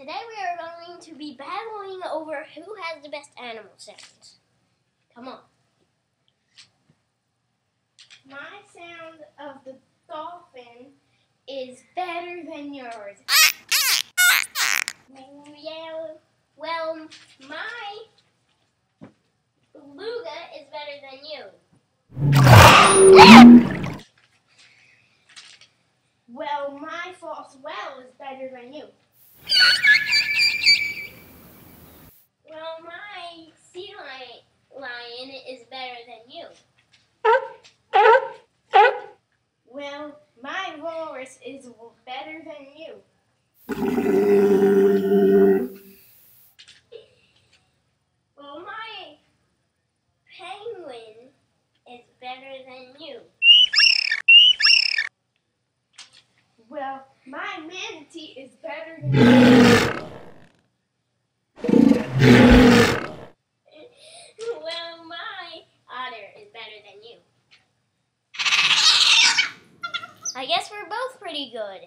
Today we are going to be battling over who has the best animal sounds. Come on. My sound of the dolphin is better than yours. Yeah, well, my beluga is better than you. Well, my false whale is better than you. Well, my sea lion is better than you. Well, my walrus is better than you. Well, my penguin is better than you. Well, my manatee is better than you. Well, my otter is better than you. I guess we're both pretty good.